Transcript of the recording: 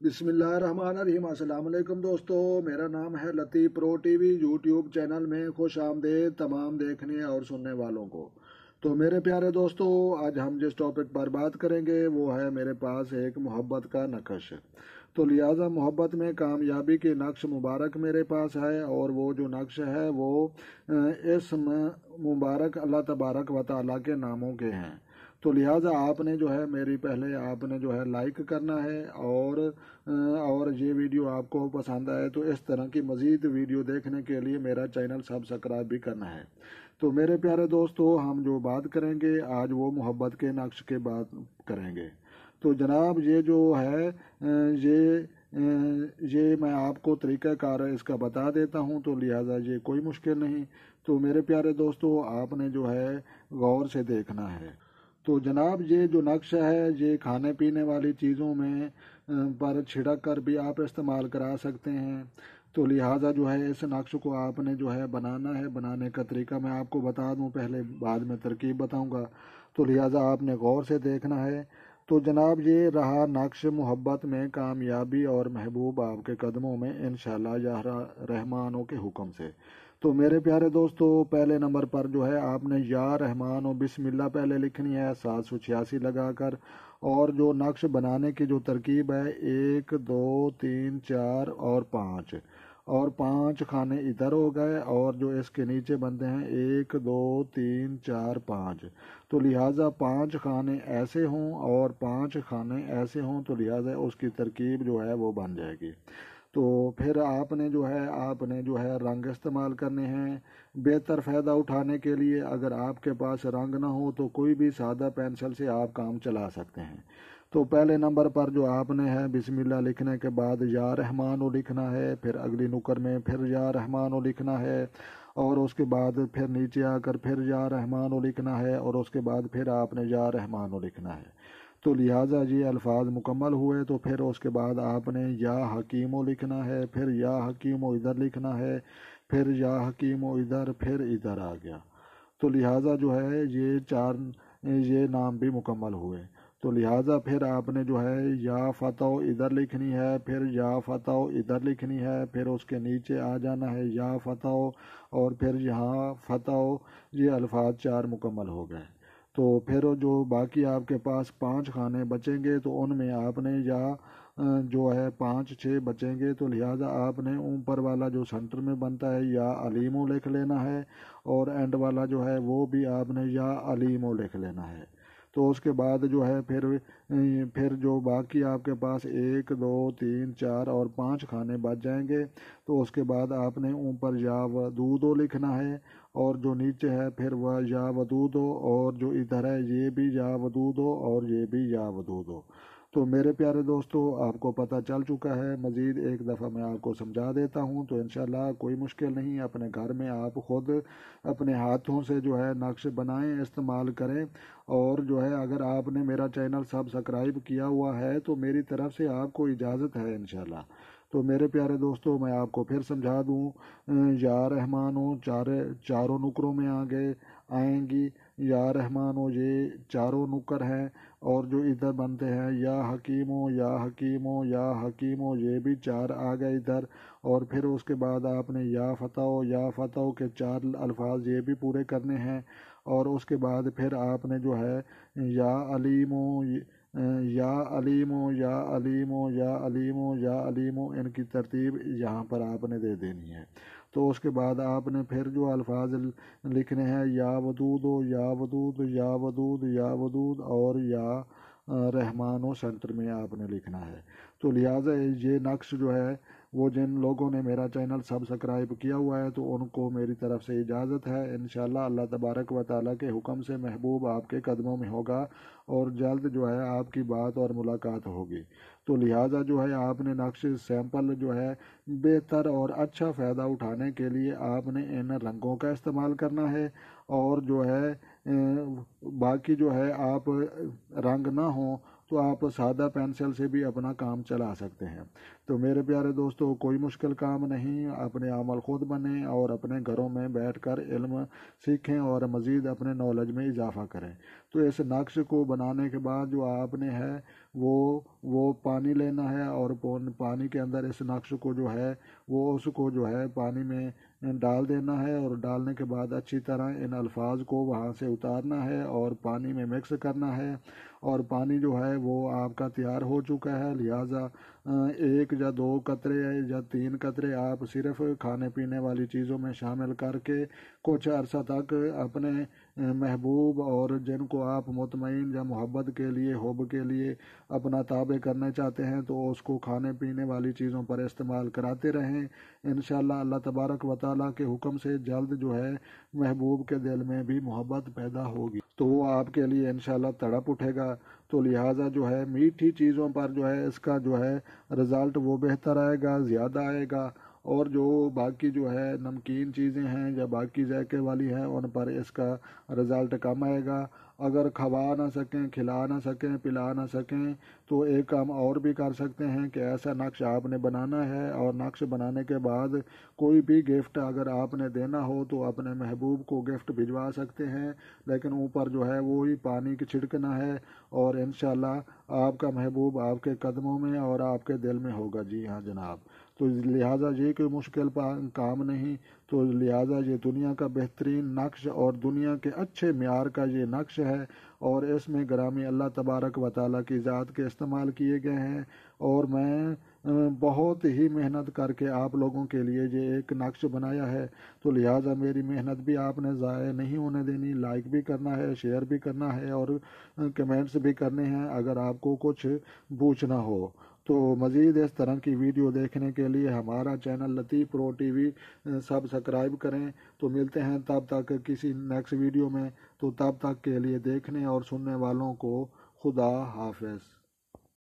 बिस्मिल्लाहिर्रहमानिर्रहीम। अस्सलाम वालेकुम दोस्तों, मेरा नाम है लतीफ़ प्रो टीवी। यूट्यूब चैनल में खुश आमदेद तमाम देखने और सुनने वालों को। तो मेरे प्यारे दोस्तों, आज हम जिस टॉपिक पर बात करेंगे वो है मेरे पास एक मोहब्बत का नक्श। तो लिहाजा मोहब्बत में कामयाबी के नक्श मुबारक मेरे पास है, और वो जो नक्श है वो इस मुबारक अल्लाह तबारक व तआला के नामों के हैं। तो लिहाजा आपने जो है मेरी पहले आपने जो है लाइक करना है, और ये वीडियो आपको पसंद आए तो इस तरह की मज़ीद वीडियो देखने के लिए मेरा चैनल सब्सक्राइब भी करना है। तो मेरे प्यारे दोस्तों, हम जो बात करेंगे आज वो मोहब्बत के नक्श के बात करेंगे। तो जनाब ये जो है ये मैं आपको तरीक़ाकार इसका बता देता हूँ, तो लिहाजा ये कोई मुश्किल नहीं। तो मेरे प्यारे दोस्तों, आपने जो है गौर से देखना है। तो जनाब ये जो नक्शा है ये खाने पीने वाली चीज़ों में पर छिड़क कर भी आप इस्तेमाल करा सकते हैं। तो लिहाजा जो है इस नक्श को आपने जो है बनाना है। बनाने का तरीका मैं आपको बता दूं पहले, बाद में तरकीब बताऊंगा। तो लिहाजा आपने गौर से देखना है। तो जनाब ये रहा नक्श मोहब्बत में कामयाबी और महबूब आपके कदमों में इंशाअल्लाह या रहमानों के हुक्म से। तो मेरे प्यारे दोस्तों, पहले नंबर पर जो है आपने या रहमान और बिस्मिल्लाह पहले लिखनी है 786 लगाकर। और जो नक्श बनाने की जो तरकीब है 1 2 3 4 और 5, और 5 खाने इधर हो गए, और जो इसके नीचे बनते हैं 1 2 3 4 5। तो लिहाजा 5 खाने ऐसे हों और 5 खाने ऐसे हों, तो लिहाजा उसकी तरकीब जो है वो बन जाएगी। तो फिर आपने जो है रंग इस्तेमाल करने हैं बेहतर फ़ायदा उठाने के लिए। अगर आपके पास रंग ना हो तो कोई भी सादा पेंसिल से आप काम चला सकते हैं। तो पहले नंबर पर जो आपने है बिस्मिल्लाह लिखने के बाद या रहमानो लिखना है, फिर अगली नुक्कर में फिर या रहमानो लिखना है, और उसके बाद फिर नीचे आकर फिर या रहमानो लिखना है, और उसके बाद फिर आपने या रहमानो लिखना है। तो लिहाजा ये अल्फाज मुकम्मल हुए तो फिर उसके बाद आपने या हकीमो लिखना है, फिर या हकीमो इधर लिखना है, फिर या हकीमो इधर, फिर इधर आ गया। तो लिहाजा जो है ये नाम भी मुकम्मल हुए। तो लिहाजा फिर आपने जो है या फ़तह इधर लिखनी है, फिर या फ़तह इधर लिखनी है, फिर उसके नीचे आ जाना है या फ़तह, और फिर यहाँ फ़तह। ये अल्फाज 4 मुकम्मल हो गए। तो फिर जो बाकी आपके पास 5 खाने बचेंगे तो उनमें आपने या जो है 5 6 बचेंगे, तो लिहाजा आपने ऊपर वाला जो सेंटर में बनता है या अलीमो लिख लेना है, और एंड वाला जो है वो भी आपने या अलीमो लिख लेना है। तो उसके बाद जो है फिर जो बाकी आपके पास 1 2 3 4 और 5 खाने बच जाएंगे, तो उसके बाद आपने ऊपर या वदूदो लिखना है, और जो नीचे है फिर वह या वदूदो, और जो इधर है ये भी या वदूदो, और ये भी या वदूदो। तो मेरे प्यारे दोस्तों, आपको पता चल चुका है। मज़ीद एक दफ़ा मैं आपको समझा देता हूँ, तो इंशाल्लाह कोई मुश्किल नहीं। अपने घर में आप ख़ुद अपने हाथों से जो है नक्श बनाएं, इस्तेमाल करें। और जो है अगर आपने मेरा चैनल सब्सक्राइब किया हुआ है तो मेरी तरफ से आपको इजाज़त है इंशाल्लाह। तो मेरे प्यारे दोस्तों, मैं आपको फिर समझा दूँ। या रहमानो चारों नुकरों में आएंगी। या रहमानो ये चारों नुकर हैं, और जो इधर बनते हैं या हकीमो या हकीमो या हकीमो, ये भी 4 आ गए इधर। और फिर उसके बाद आपने या फ़तह के 4 अल्फाज ये भी पूरे करने हैं। और उसके बाद फिर आपने जो है या अलीमो या अलीमो या अलीमो या अलीमो या अलीमो, इनकी तरतीब यहाँ पर आपने दे देनी है। तो उसके बाद आपने फिर जो अल्फाज लिखने हैं या वदूद या वदूद या वदूद या वदूद, और या रहमानो सेंटर में आपने लिखना है। तो लिहाजा ये नक्श जो है वो जिन लोगों ने मेरा चैनल सब्सक्राइब किया हुआ है तो उनको मेरी तरफ से इजाज़त है। इंशाल्लाह अल्लाह तबारक व ताला के हुक्म से महबूब आपके कदमों में होगा, और जल्द जो है आपकी बात और मुलाकात होगी। तो लिहाजा जो है आपने नक्श सैंपल जो है बेहतर और अच्छा फ़ायदा उठाने के लिए आपने इन रंगों का इस्तेमाल करना है। और जो है बाकी जो है आप रंग ना हो तो आप सादा पेंसिल से भी अपना काम चला सकते हैं। तो मेरे प्यारे दोस्तों, कोई मुश्किल काम नहीं। अपने अमल खुद बने और अपने घरों में बैठकर इल्म सीखें और मज़ीद अपने नॉलेज में इजाफ़ा करें। तो इस नक्श को बनाने के बाद जो आपने है وہ پانی لینا ہے اور پانی کے اندر اس نقش کو جو ہے وہ اس کو جو ہے پانی میں ڈال دینا ہے، اور ڈالنے کے بعد اچھی طرح ان الفاظ کو وہاں سے اتارنا ہے اور پانی میں مکس کرنا ہے، اور پانی جو ہے وہ آپ کا تیار ہو چکا ہے۔ لہٰذا 1 یا 2 قطرے یا 3 قطرے آپ صرف کھانے پینے والی چیزوں میں شامل کر کے کچھ عرصہ تک اپنے محبوب اور جن کو آپ مطمئن یا محبت کے لیے حب کے لیے اپنا تابع کرنا چاہتے ہیں تو اس کو کھانے پینے والی چیزوں پر استعمال کراتے رہیں۔ انشاءاللہ اللہ تبارک و تعالیٰ کے حکم سے جلد جو ہے محبوب کے دل میں بھی محبت پیدا ہوگی تو وہ آپ کے لیے انشاءاللہ تڑپ اٹھے گا۔ تو لہٰذا جو ہے میٹھی چیزوں پر جو ہے اس کا جو ہے رزلٹ وہ بہتر آئے گا، زیادہ آئے گا، اور جو باقی جو ہے نمکین چیزیں ہیں یا باقی ذائقے والی ہیں ان پر اس کا رزلٹ کم آئے گا۔ اگر کھوا نہ سکیں، کھلا نہ سکیں، پلا نہ سکیں تو ایک کام اور بھی کر سکتے ہیں کہ ایسا نقش آپ نے بنانا ہے، اور نقش بنانے کے بعد کوئی بھی گفٹ اگر آپ نے دینا ہو تو اپنے محبوب کو گفٹ بھجوا سکتے ہیں، لیکن اوپر جو ہے وہی پانی کی چھڑکنا ہے، اور انشاءاللہ آپ کا محبوب آپ کے قدموں میں اور آپ کے دل میں ہوگا۔ جی ہاں جناب، تو لہٰذا یہ کوئی مشکل کام نہیں، تو لہٰذا یہ دنیا کا بہترین نقش اور دنیا کے اچھے معیار کا یہ نقش ہے، اور اس میں گرامی اللہ تبارک و تعالیٰ کی ذات کے استعمال کیے گئے ہیں، اور میں بہت ہی محنت کر کے آپ لوگوں کے لیے یہ ایک نقش بنایا ہے، تو لہٰذا میری محنت بھی آپ نے ضائع نہیں ہونے دینی، لائک بھی کرنا ہے، شیئر بھی کرنا ہے، اور کمنٹس بھی کرنے ہیں اگر آپ کو کچھ پوچھنا ہو۔ تو مزید اس طرح کی ویڈیو دیکھنے کے لیے ہمارا چینل لطیف پرو ٹی وی سبسکرائب کریں۔ تو ملتے ہیں تب تک کسی نیکسٹ ویڈیو میں، تو تب تک کے لیے دیکھنے اور سننے والوں کو خدا حافظ۔